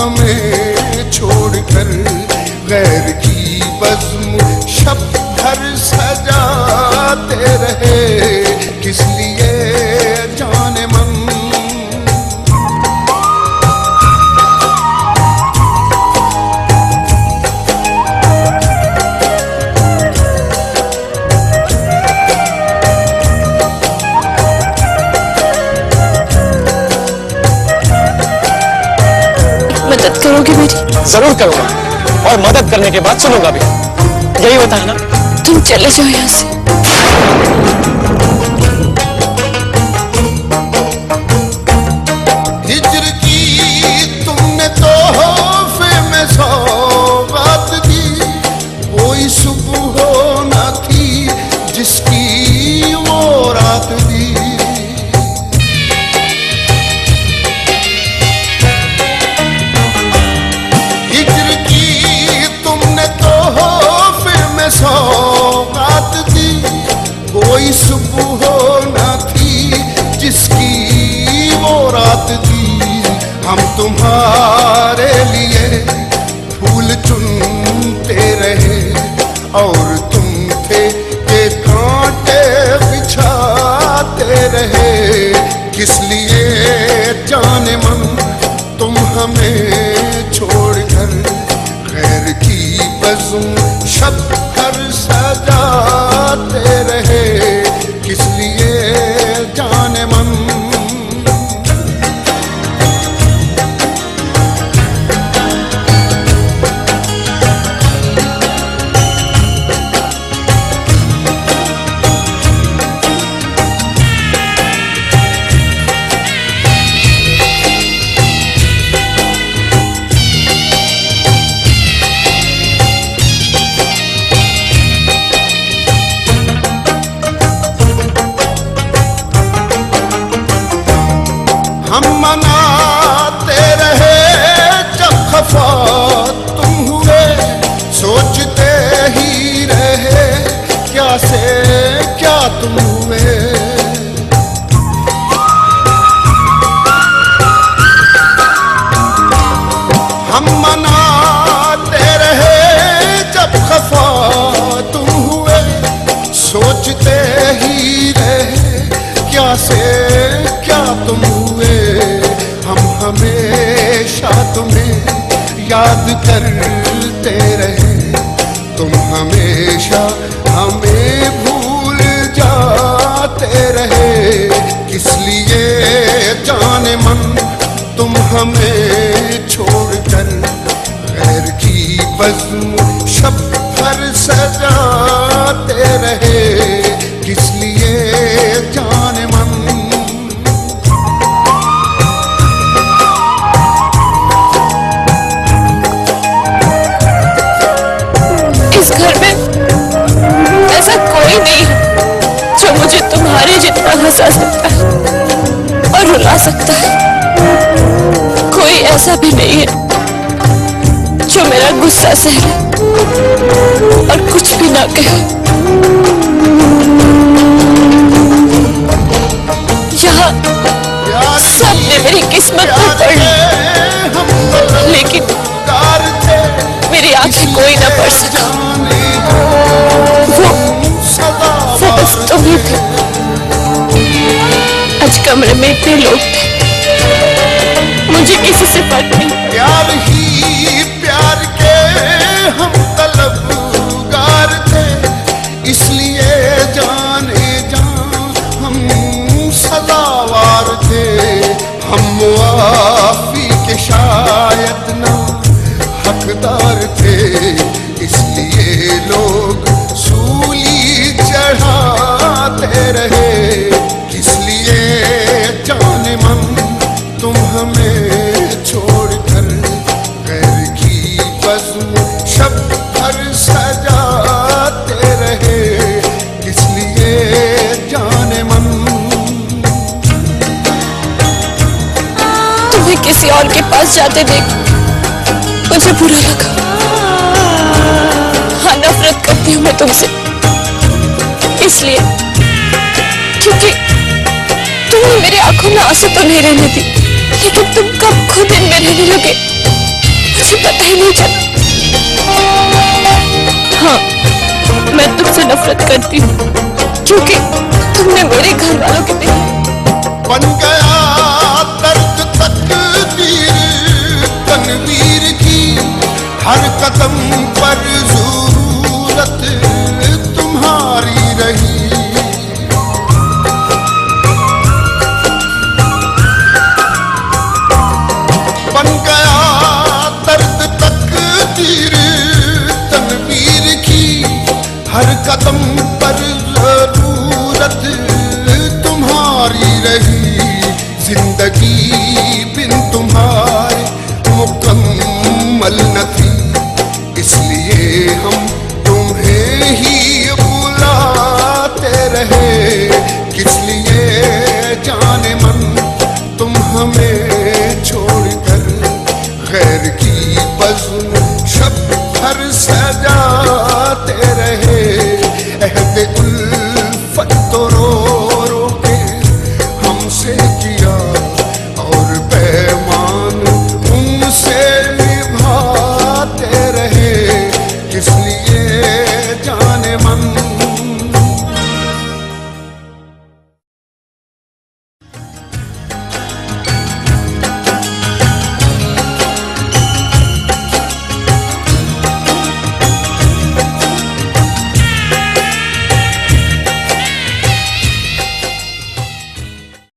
हमें छोड़कर गैर की बज़्म शब भर सजाते रहे, किस लिए जाने मन। मदद करोगे मेरी? जरूर करूंगा, और मदद करने के बाद सुनूंगा भी। यही होता है ना? तुम चले जाओ यहाँ से। हिज्र की तुमने तोहफे में सौगात दी, कोई सुबह हो न थी जिसकी वो रात दी। सौगात दी, कोई सुबह हो न थी जिसकी वो रात दी। हम तुम्हारे लिए फूल चुनते रहे और तुम थे के कांटे बिछाते रहे, किस लिए जाने मन तुम हमें छोड़कर गैर की बज़्म शब भर सजाते रहे, किस लिए जाने मन। हम मनाते रहे जब खफा तुम हुए, सोचते ही रहे क्या से क्या तुम हुए। हम मनाते रहे जब खफा तुम हुए, सोचते ही रहे क्या से क्या तुम हुए। हम हमेशा तुम्हें याद करते रहे, तुम हमेशा हमें भूल जाते रहे, किस लिए जाने मन तुम हमें छोड़कर गैर की बज़्म शब भर सजाते रहे, किस लिए जाने मन। इस घर में ऐसा कोई नहीं है जो मुझे तुम्हारे जितना हंसा सकता है और रुला सकता है। कोई ऐसा भी नहीं है जो मेरा गुस्सा सहे और कुछ भी ना कहे। यहाँ सबने मेरी किस्मत पर पढ़ी, लेकिन मेरी आंखें कोई ना पढ़ सका। वो बस तुम ही थे। आज कमरे में इतने लोग थे, मुझे किसी से फर्क नहीं। प्यार ही प्यार के हम तलबगार थे, इसलिए जाने जान हम सदावार थे। हम मुआफी के शायद ना हकदार थे, इसलिए लोग सूली चढ़ाते रहे, किस लिए जाने मन तुम हमें छोड़कर गैर की बज़्म शब भर सजाते रहे, किस लिए जाने मन। तुम्हें किसी और के पास जाते देख मुझे बुरा लगा। हाँ, नफरत करती हूँ मैं तुमसे, इसलिए क्योंकि तुमने मेरी आंखों में आंसू तो नहीं रहने दी, लेकिन तुम कब खुद इनमें रहने लगे ही नहीं चला। हाँ, मैं तुमसे नफरत करती हूँ क्योंकि तुमने मेरे घर वालों के दिल बन गया दर्द तकदीर तनवीर की, हर कदम पर जरूरत तुम्हारी रही। बन गया दर्द तकदीर तनवीर की, हर कदम